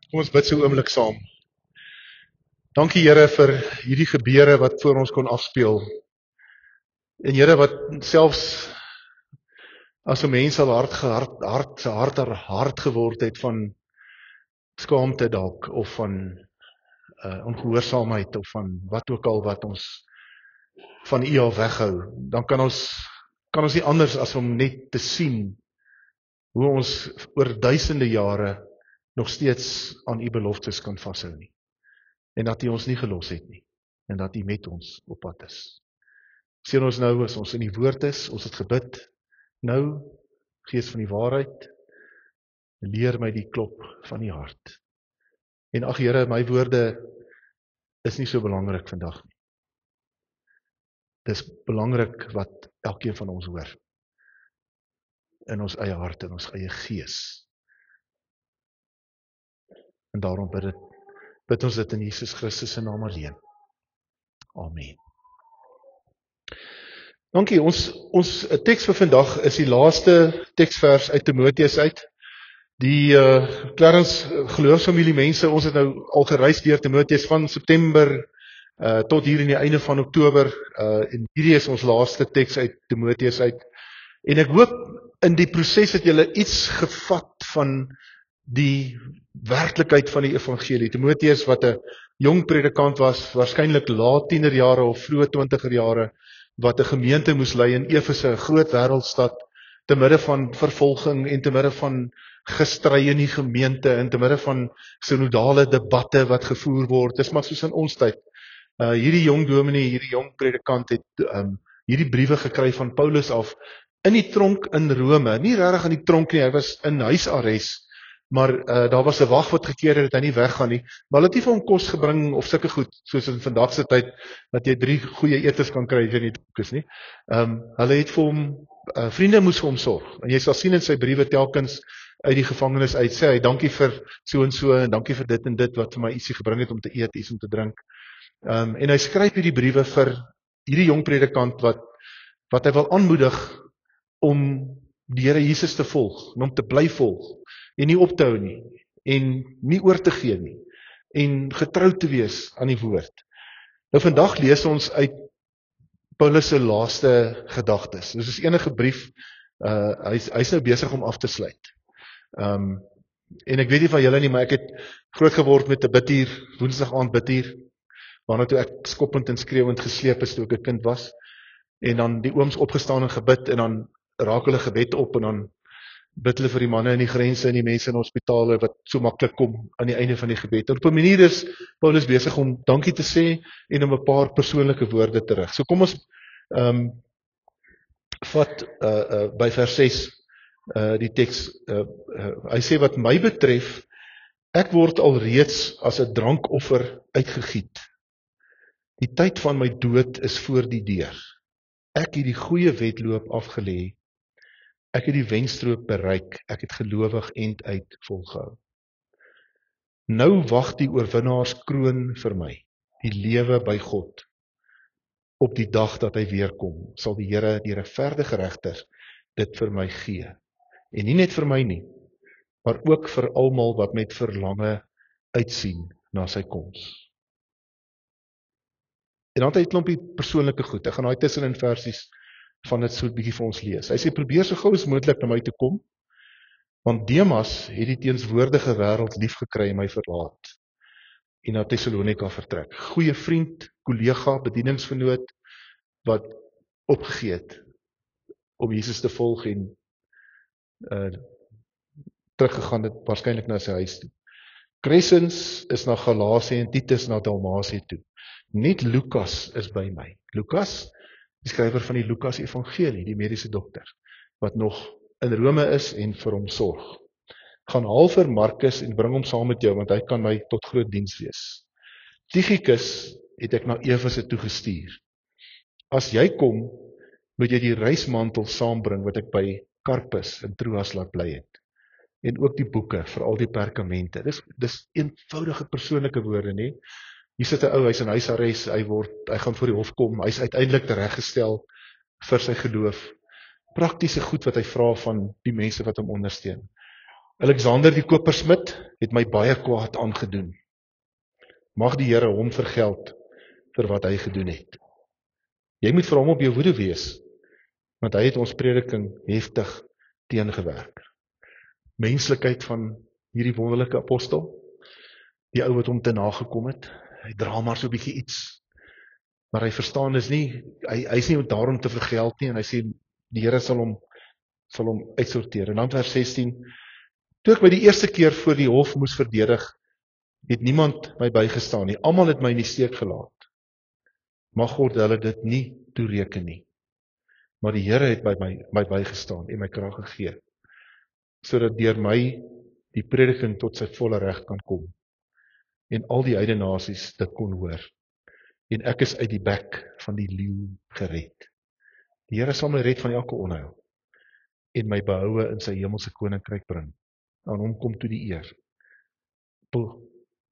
Kom ons bid so 'n oomblik saam. Dankie Here vir hierdie gebeure wat voor ons kon afspeel. En Here wat selfs as 'n mens al hard geword het van skaamte dalk of van ongehoorsaamheid of van wat ook al wat ons van U af weghou, dan kan ons nie anders as om net te sien hoe ons oor duisende jare nog steeds aan U beloftes kan vashou nie. En dat U ons nie gelos het nie. En dat U met ons op pad is. Seën ons nou as ons in die woord is, ons het gebid. Nou, Gees van die waarheid, leer my die klop van die hart. En ag Here, my woorde is nie so belangrik vandag nie. Dis belangrik wat elkeen van ons hoor. In ons eie hart, in ons eie gees. En daarom bid ons dit in Jesus Christus se naam alleen. Amen. Dankie, ons teks vir vandag is die laaste teksvers uit Timoteus uit. Die Clarence geloofsfamilie mense, ons het nou al gereis deur Timoteus van September tot hier in die einde van Oktober. En hierdie is ons laaste teks uit Timoteus uit. En ek hoop in die proses het julle iets gevat van die werklikheid van die evangelie. Timoteus wat 'n jong predikant was, waarskynlik laat tienerjare of vroeë 20er jare, wat 'n gemeente moes lei in Efese, 'n groot wêreldstad, te midde van vervolging en te midde van gestry in die gemeente en te midde van sinodale debatte wat gevoer word. Dis maar soos in ons tyd. Hierdie jong dominee, hierdie jong predikant het hierdie briewe gekry van Paulus af in die tronk in Rome. Nie regtig in die tronk nie, hy was in huisarrest. Maar daar was 'n wag wat gekeer het dat hy nie weggaan nie. Maar hulle het nie vir hom kos gebring of sulke goed, soos in vandag se tyd, dat jy 3 goeie eters kan kry as jy nie dronk is nie. Hulle het vir hom, vriende moes vir hom sorg. En jy sal sien in sy briewe telkens uit die gevangenis uit, sê hy, dankie vir so en dankie vir dit en dit, wat vir my ietsie gebring het om te eet, iets om te drink. En hy skryf hierdie briewe vir hierdie jong predikant, wat hy wil aanmoedig om die Here Jesus te volg, en om te bly volg, en nie op te hou nie, en nie oor te gee nie, en getrou te wees aan die woord. Nou vandag lees ons uit Paulus se laaste gedagtes. Dis is enige brief, hy's nou besig om af te sluit. En ek weet nie van julle nie, maar ek het groot geword met 'n bidtuur, woensdag aand bidtuur, waarna toe ek skoppend en skreeuwend gesleep is toe ek 'n kind was, en dan die ooms opgestaan en gebid, en dan raak hulle gebed op, en dan bid hulle vir die manne in die grense en die mense in hospitale wat so maklik kom aan die einde van die gebed. En op 'n manier is Paulus besig om dankie te sê en om 'n paar persoonlike woorde te rig. So kom ons vat by vers 6 die teks. Hy sê, wat my betref, ek word alreeds as 'n drankoffer uitgegiet. Die tyd van my dood is voor die deur. Ek het die goeie wedloop afgelê. Ek het die wenstroop bereik, ek het gelowig end uit volgehou. Nou wag die oorwinnaarskroon vir my, die lewe by God. Op die dag dat hy weer kom, sal die Here, die regverdige regter, dit vir my gee. En nie net vir my nie, maar ook vir almal wat met verlange uitsien na sy koms. En dan het hy 'n klompie persoonlike goed. Ek gaan daai tussenin versies van dit so 'n bietjie vir ons lees. Hy sê, probeer so gou as moontlik na my toe kom, want Demas het die teenswoordige wêreld lief gekry en my verlaat en na Thessalonika vertrek. Goeie vriend, kollega, bedieningsvernoot wat opgegee het om Jesus te volg en teruggegaan het waarskynlik na sy huis toe. Crescens is na Galasië en Titus na Dalmasie toe. Net Lukas is by my. Lukas, die skrywer van die Lukas Evangelie, die mediese dokter, wat nog in Rome is en vir hom sorg. Gaan haal vir Markus en bring hom saam met jou, want hy kan my tot groot diens wees. Tychicus het ek na Efese toe gestuur. As jy kom, moet jy die reismantel saambring wat ek by Carpus in Troas laat bly het. En ook die boeke, veral die perkamente. Dis eenvoudige persoonlike woorde, nie? Hier sit 'n ou, hy's in huisarrest, hy gaan voor die hof kom, hy's uiteindelik tereggestel vir sy geloof. Praktiese goed wat hy vra van die mense wat hom ondersteun. Alexander die kopersmid het my baie kwaad aangedoen. Mag die Here hom vergeld vir wat hy gedoen het. Jy moet vir hom op jou hoede wees, want hy het ons prediking heftig teengewerk. Menslikheid van hierdie wonderlike apostel, die ou wat hom te nagekom het, hy dra maar so 'n bietjie iets, maar hy verstaan is nie, hy is nie daar om te vergeld nie, en hy sê, die Here sal hom uitsorteer. En dan vers 16, toe ek my die eerste keer voor die hof moes verdedig, het niemand my bygestaan nie, almal het my in die steek gelaat. Mag God hulle dit nie toereken nie, maar die Here het by my bygestaan en my krag gegee, sodat deur my die prediking tot sy volle reg kan kom, en al die heidene nasies dit kon hoor, en ek is uit die bek van die leeu gered. Die Here sal my red van elke onheil, en my behoue in sy hemelse koninkryk bring. Aan hom kom toe die eer,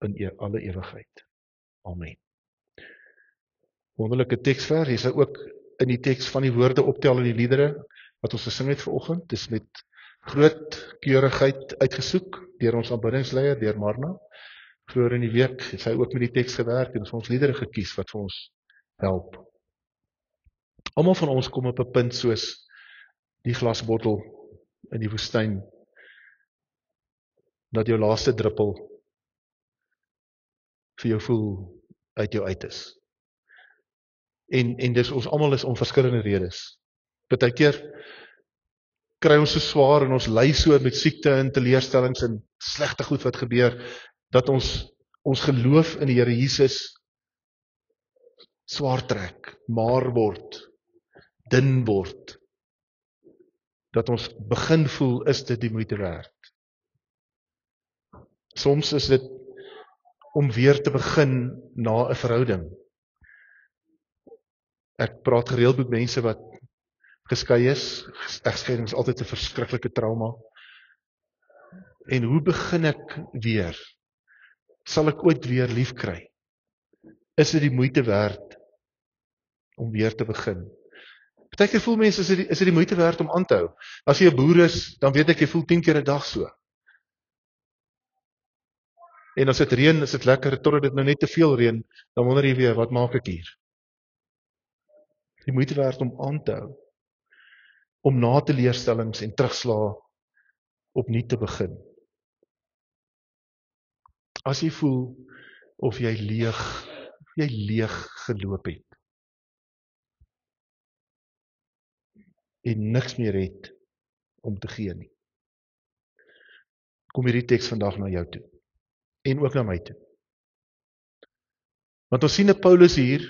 in alle ewigheid. Amen. Wonderlike teksvers, jy sal ook in die teks van die woorde optel in die liedere, wat ons gesing het vanoggend, dis met groot keurigheid uitgesoek, deur ons aanbiddingsleier, deur Marna. Vroeër in die week het sy ook met die teks gewerk, en ons liedere gekies, wat vir ons help. Almal van ons kom op 'n punt soos die glasbottel in die woestyn, dat jou laaste druppel vir jou voel uit jou uit is. En dis ons almal is om verskillende redes. Partykeer kry ons so swaar en ons ly so met siekte en teleurstellings en slegte goed wat gebeur, dat ons geloof in die Here Jesus swaar trek, maar word, dun word, dat ons begin voel, is dit die moeite werd. Soms is dit om weer te begin na 'n verhouding. Ek praat gereeld met mense wat geskei is. Egskeiding is altyd 'n verskriklike trauma. En hoe begin ek weer? Sal ek ooit weer lief kry? Is dit die moeite werd om weer te begin? Partykeer voel mense, is dit die moeite werd om aan te hou? As jy 'n boer is, dan weet ek, jy voel 10 keer 'n dag so. En as dit reën, is dit lekker, totdat dit nou net te veel reën, dan wonder jy weer, wat maak ek hier? Die moeite werd om aan te hou, om na teleurstellings en terugslae opnuut te begin. As jy voel of jy leeg geloop het, en niks meer het om te gee nie, kom hierdie teks vandag na jou toe, en ook na my toe. Want ons sien 'n Paulus hier,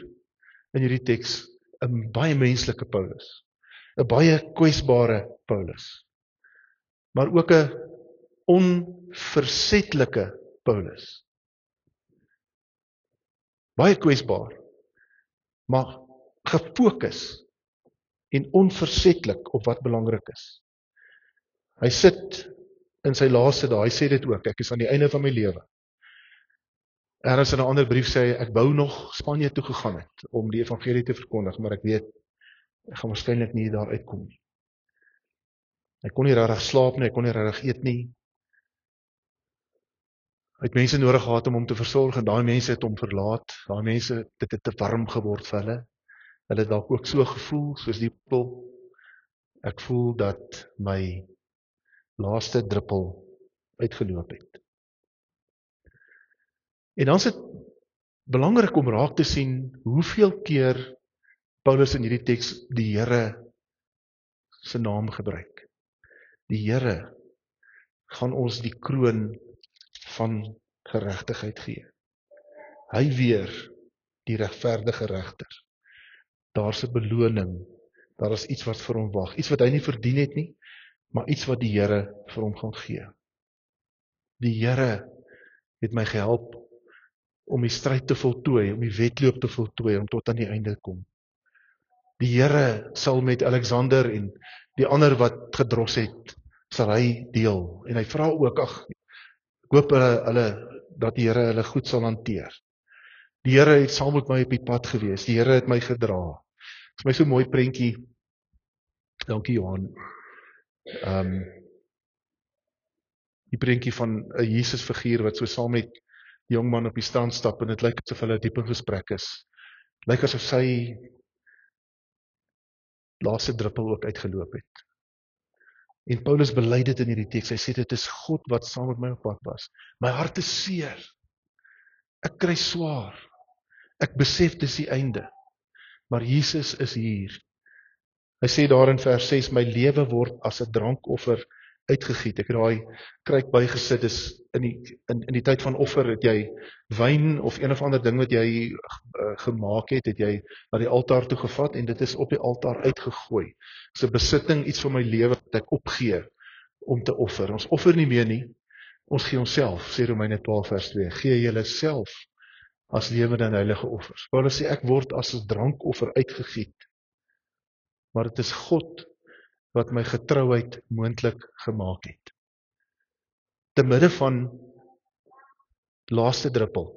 in hierdie teks, 'n baie menslike Paulus, 'n baie kwesbare Paulus, maar ook 'n onversetlike Paulus. Baie kwesbaar, maar gefokus en onversetlik op wat belangrik is. Hy sit in sy laaste dae, hy sê dit ook, ek is aan die einde van my lewe. Ergens in 'n ander brief sê hy, ek wou nog Spanje toe gegaan het, om die evangelie te verkondig, maar ek weet, ek gaan waarskynlik nie daar uitkom nie. Hy kon nie regtig slaap nie, hy kon nie regtig eet nie. Hy het mense nodig gehad om hom te versorg, en daai mense het hom verlaat, daai mense, dit het te warm geword vir hulle. Hulle het dalk ook so gevoel, soos die druppel. Ek voel dat my laaste druppel uitgeloop het. En dan is dit belangrik om raak te sien, hoeveel keer Paulus in hierdie teks die Here se naam gebruik. Die Here gaan ons die kroon van geregtigheid gee. Hy weer die regverdige regter. Daar's 'n beloning, daar is iets wat vir hom wag, iets wat hy nie verdien het nie, maar iets wat die Here vir hom gaan gee. Die Here het my gehelp om die stryd te voltooi, om die wedloop te voltooi, om tot aan die einde te kom. Die Here sal met Alexander en die ander wat gedros het, sal hy deel. En hy vra ook, ek hoop dat die Here hulle goed sal hanteer. Die Here het saam met my op die pad gewees, die Here het my gedra. Dit is my so mooi prentjie. Dankie Johan. Die prentjie van 'n Jesus-figuur wat so saam met die jong man op die strand stap en dit lyk asof hulle diep in gesprek is. Lyk asof sy laaste druppel ook uitgeloop het. En Paulus bely dit in hierdie teks. Hy sê dit is God wat saam met my op pad was. My hart is seer. Ek kry swaar. Ek besef dis die einde. Maar Jesus is hier. Hy sê daar in vers 6, my lewe word as 'n drankoffer uitgegiet. Ek het daai kruik bygesit, is in die tyd van offer het jy wyn of een of ander ding wat jy gemaak het jy na die altaar toe gevat en dit is op die altaar uitgegooi. Dis 'n besitting, iets van my lewe wat ek opgee om te offer. Ons offer nie meer nie, ons gee onsself, sê Romeine 12 vers 2. Gee julle self as lewende en heilige offers. Paulus sê ek word as 'n drankoffer uitgegiet. Maar dit is God wat my getrouheid moontlik gemaak het. Te midde van laaste druppel,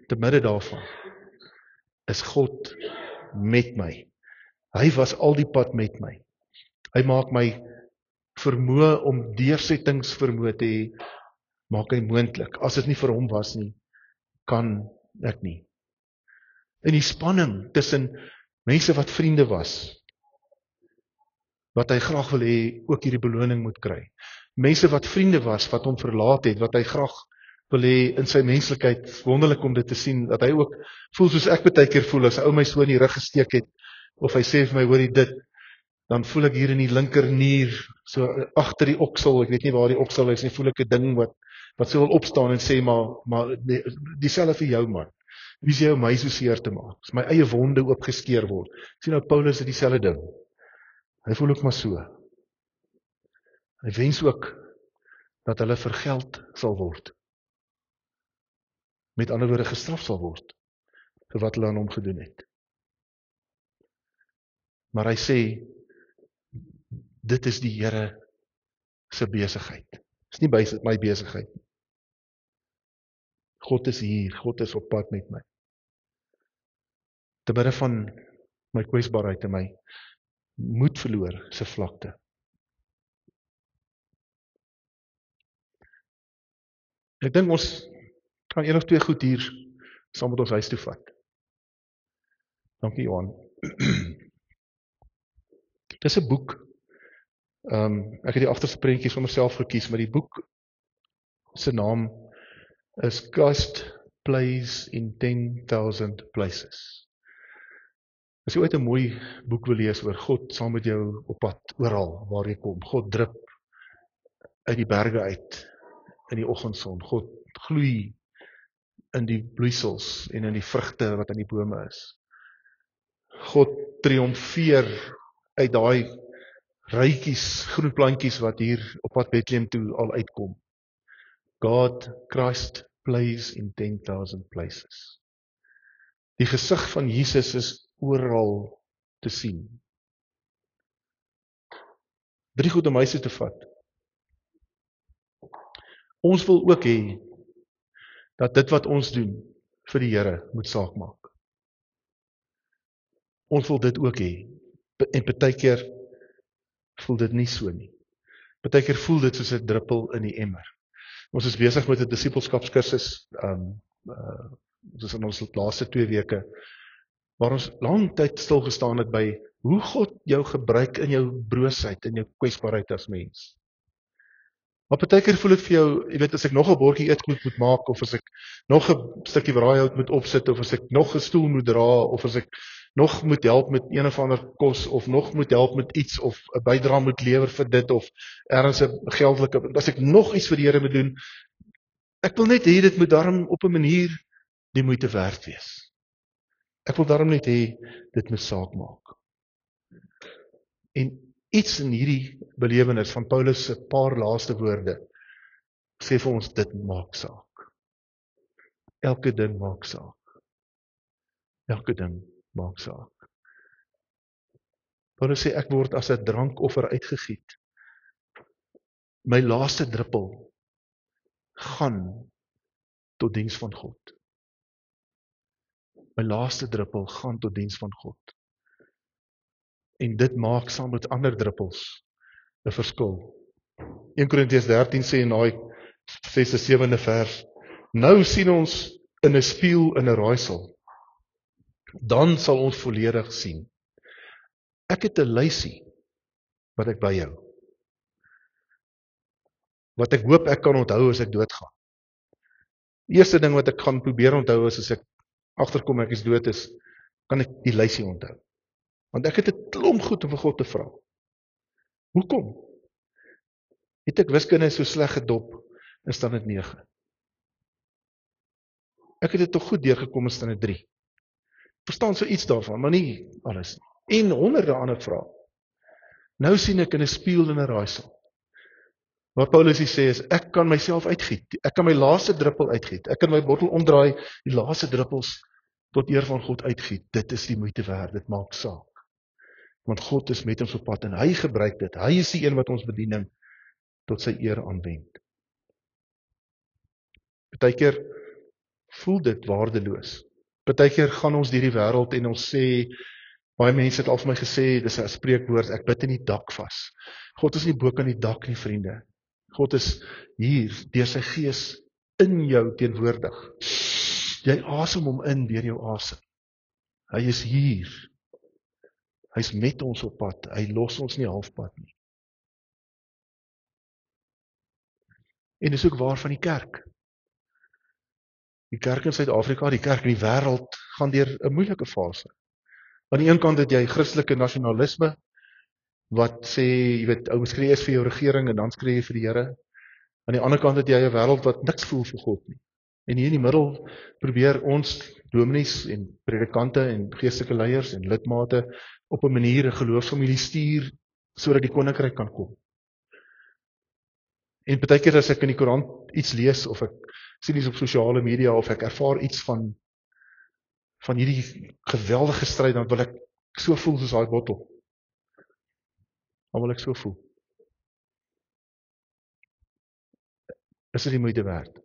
te midde daarvan, is God met my. Hy was al die pad met my. Hy maak my vermoë om deursettingsvermoë te hê, maak hy moontlik. As dit nie vir hom was nie, kan ek nie. In die spanning tussen mense wat vriende was, wat hy graag wil hê ook hierdie beloning moet kry. Mense wat vriende was, wat hom verlaat het, wat hy graag wil hê in sy menslikheid, wonderlik om dit te sien, dat hy ook voel soos ek baie keer voel, as 'n ou my so in die rug gesteek het, of hy sê vir my, hoorie dit, dan voel ek hier in die linker nier, so agter die oksel, ek weet nie waar die oksel is nie, voel ek 'n ding wat so wil opstaan en sê, maar dieselfde vir jou man. Wie is jy om my so seer te maak? As my eie wonde oopgeskeer word. Sien nou Paulus het dieselfde ding. Hy voel ook maar so. Hy wens ook dat hulle vergeld sal word. Met ander woorde gestraf sal word vir wat hulle aan hom gedoen het. Maar hy sê, dit is die Here se besigheid. Dit is nie my besigheid. God is hier, God is op pad met my. Te midde van my kwesbaarheid en my moed verloor se vlakte. Ek dink ons kan een of twee goed hier saam met ons huis toe vat. Dankie Johan. Dis 'n boek. Ek het die agterste prentjies vir myself gekies, maar die boek se naam is Christ Plays in 10,000 Places. As jy ooit 'n mooi boek wil lees oor God saam met jou op pad oral waar jy kom. God drup uit die berge uit in die oggendson. God gloei in die bloeisels en in die vrugte wat aan die bome is. God triomfeer uit daai rykies, groen plantjies wat hier op pad Bethlehem toe al uitkom. God, Christ plays in 10,000 places. Die gesig van Jesus is oral te sien. 3 goed om huis te vat. Ons wil ook hê dat dit wat ons doen vir die Here moet saak maak. Ons wil dit ook hê. En partykeer voel dit nie so nie. Partykeer voel dit soos 'n druppel in die emmer. Ons is besig met 'n disippelskapskursus, dis in ons laaste 2 weke, waar ons lang tyd stil gestaan het by hoe God jou gebruik in jou broosheid, in jou kwesbaarheid as mens. Maar partykeer voel dit vir jou, jy weet, as ek nog 'n bordjie eetgoed moet maak, of as ek nog 'n stukkie braaihout moet opsit, of as ek nog 'n stoel moet dra, of as ek nog moet help met een of ander kos, of nog moet help met iets, of 'n bydrae moet lewer vir dit, of ergens 'n geldelike, as ek nog iets vir die Here moet doen, ek wil net hê dit moet daarom op 'n manier die moeite werd wees. Ek wil daarom net hê dit moet saak maak. En iets in hierdie belewenis van Paulus se paar laaste woorde sê vir ons dit maak saak. Elke ding maak saak. Elke ding maak saak. Paulus sê ek word as 'n drankoffer uitgegiet. My laaste druppel gaan tot diens van God. My laaste druppel gaan tot diens van God. En dit maak saam met ander druppels 'n verskil 1 Korintiërs 13 sê in daai 6de 7de vers, nou sien ons in 'n spieël in 'n raaisel, dan sal ons volledig sien. Ek het 'n lysie wat ek byhou, wat ek hoop ek kan onthou as ek doodgaan. Eerste ding wat ek gaan probeer onthou is as ek agterkom ek is dood is, kan ek die lysie onthou. Want ek het 'n klomp goed om vir God te vra. Hoekom? Het ek wiskunde so sleg gedop in standaard 9? Ek het dit tog goed deurgekom in standaard 3. Verstaan so iets daarvan, maar nie alles nie. En honderde ander vrae. Nou sien ek in 'n spieël in 'n raaisel. Wat Paulus hier sê is, ek kan myself uitgiet. Ek kan my laaste druppel uitgiet. Ek kan my bottel omdraai, die laaste druppels tot eer van God uitgiet. Dit is die moeite werd, dit maak saak. Want God is met ons op pad en hy gebruik dit. Hy is die een wat ons bediening tot sy eer aanwend. Partykeer voel dit waardeloos. Partykeer gaan ons deur die wêreld en ons sê, baie mense het al vir my gesê, dis 'n spreekwoord, ek bid in die dak vas. God is nie bo kan die dak nie, vriende. God is hier, deur sy gees in jou teenwoordig. Jy asem hom in deur jou asem. Hy is hier. Hy's met ons op pad. Hy los ons nie halfpad nie. En dis ook waar van die kerk. Die kerk in Suid-Afrika, die kerk in die wêreld, gaan deur 'n moeilike fase. Aan die een kant het jy Christelike nasionalisme, wat sê, jy weet, ou skree eers vir jou regering en dan skree jy vir die Here. Aan die ander kant het jy 'n wêreld wat niks voel vir God nie. En hier in die middel probeer ons dominees en predikante en geestelike leiers en lidmate op 'n manier 'n geloofsfamilie stuur sodat die koninkryk kan kom. En partykeer as ek in die koerant iets lees of ek sien iets op sosiale media of ek ervaar iets van hierdie geweldige stryd, dan wil ek so voel soos daai bottel. Dan wil ek so voel. Is dit die moeite werd?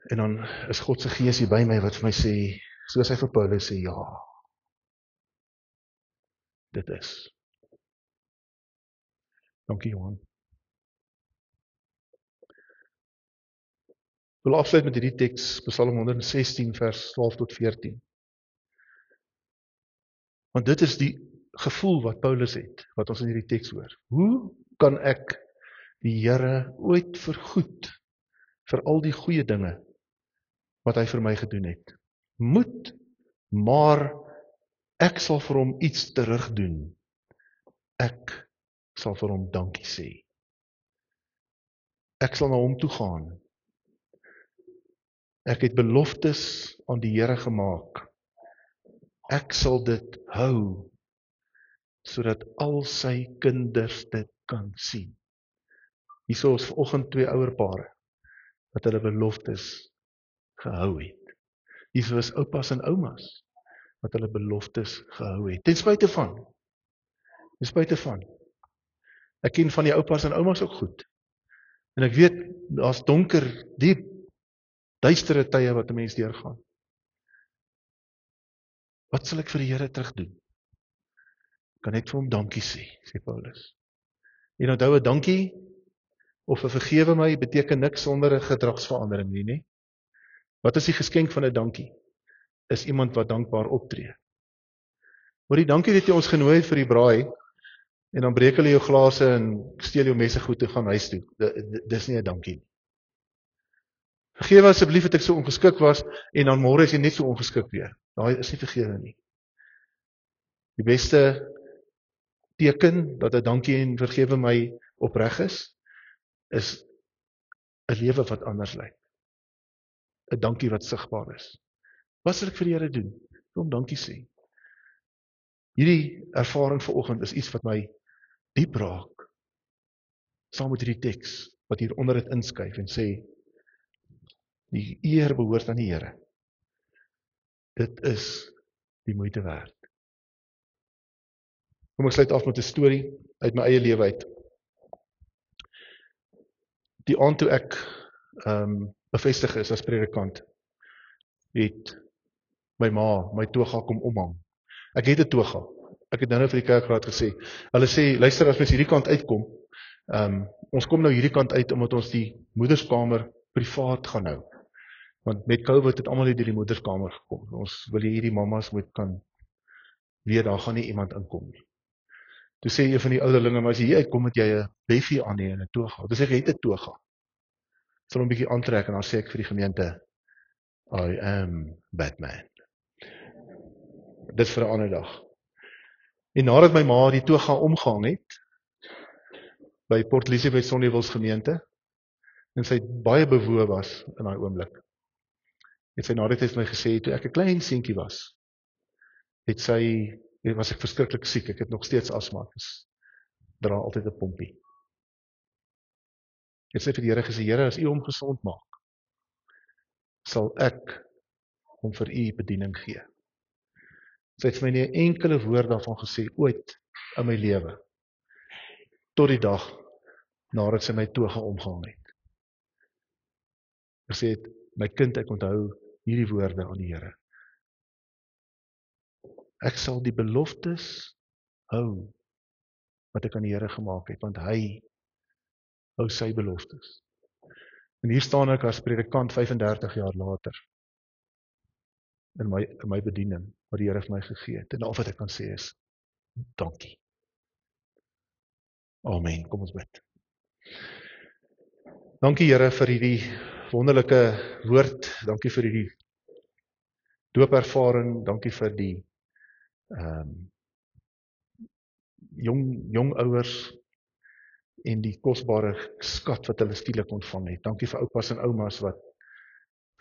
En dan is God se gees hier by my wat vir my sê, soos hy vir Paulus sê, ja. Dit is. Dankie Johan. Ek wil afsluit met hierdie teks, Psalm 116 vers 12 tot 14. Want dit is die gevoel wat Paulus het, wat ons in hierdie teks hoor. Hoe kan ek die Here ooit vergoed vir al die goeie dinge wat hy vir my gedoen het? Maar ek sal vir hom iets terug doen. Ek sal vir hom dankie sê. Ek sal na hom toe gaan. Ek het beloftes aan die Here gemaak. Ek sal dit hou, sodat al sy kinders dit kan sien. Hierso is vanoggend 2 ouerpare, wat hulle beloftes gehou het. Hierso is oupas en oumas, wat hulle beloftes gehou het. Ten spyte van. Ek ken van die oupas en oumas ook goed. En ek weet, daar's donker, diep, duistere tye wat 'n mens deurgaan. Wat sal ek vir die Here terug doen? Kan net vir hom dankie sê Paulus. En onthou 'n dankie of 'n vergewe my beteken niks sonder 'n gedragsverandering nie, né? Wat is die geskenk van 'n dankie? Is iemand wat dankbaar optree. Maar die dankie dat jy ons genooi het vir die braai, en dan breek hulle jou glase en steel jou messe goed en gaan huis toe. Dis nie 'n dankie nie. Vergewe asseblief dat ek so ongeskik was, en dan môre is jy net so ongeskik weer. Daai is nie vergewe nie. Die beste teken dat 'n dankie en vergewe my opreg is 'n lewe wat anders lyk. 'n Dankie wat sigbaar is. Wat sal ek vir die Here doen? Vir hom dankie sê. Hierdie ervaring vanoggend is iets wat my diep raak. Saam met hierdie teks wat hier onder dit inskuif en sê, die eer behoort aan die Here. Dit is die moeite werd. Kom ek sluit af met 'n storie uit my eie lewe uit. Die aand toe ek bevestig is as predikant, het my ma my toga kom omhang. Ek het 'n toga. Ek het nou vir die kerkraad gesê. Hulle sê, luister, as mens hierdie kant uitkom, Ons kom nou hierdie kant uit omdat ons die moederskamer privaat gaan hou. Want met COVID het almal uit die moederskamer gekom. Ons wil hierdie mamas moet kan weet, daar gaan nie iemand inkom nie. Toe sê een van die ouderlinge, maar as jy hier uitkom, het jy 'n beffie aan en 'n toga. Toe sê ek, het 'n toga. Sal hom 'n bietjie aantrek en dan sê ek vir die gemeente, I am Batman. Dis vir 'n ander dag. En nadat my ma die toga omgehang het, by Port Elizabeth Sonderwils gemeente, en sy baie bewoe was in daai oomblik, het sy nadat het my gesê, toe ek 'n klein seentjie was, was ek verskriklik siek, ek het nog steeds asma, dra altyd 'n pompie. Het sy vir die Here gesê, Here, as U hom gesond maak, sal ek hom vir U bediening gee. Sy het vir my nie 'n enkele woord daarvan gesê, ooit in my lewe, tot die dag, nadat sy my toga omgehang het. Sy sê, my kind, ek onthou hierdie woorde aan die Here. Ek sal die beloftes hou, wat ek aan die Here gemaak het, want hy hou sy beloftes. En hier staan ek as predikant 35 jaar later, in my bediening, wat die Here vir my gegee het, en al wat ek kan sê is, dankie. Amen, kom ons bid. Dankie Here vir hierdie wonderlike woord, dankie vir hierdie doopervaring, dankie vir die jong ouers en die kosbare skat wat hulle skielik ontvang het. Dankie vir oupas en oumas wat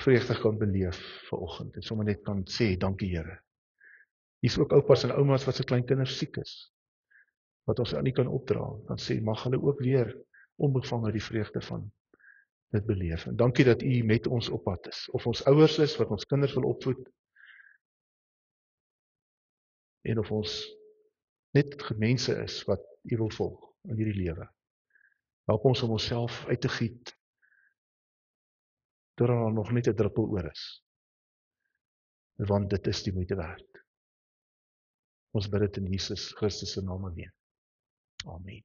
vreugde kan beleef vanoggend en sommer net kan sê, dankie Here. Hier is ook oupas en oumas wat se kleinkinders siek is, wat ons aan nie kan opdra, dan sê, mag hulle ook weer onbevange die vreugde van dit beleef. En dankie dat U met ons op pad is, of ons ouers is, wat ons kinders wil opvoed, en of ons net mense is, wat U wil volg in hierdie lewe. Help ons om onsself uit te giet, terwyl daar nog net 'n druppel oor is. Want dit is die moeite werd. Ons bid dit in Jesus Christus se naam alleen. Amen.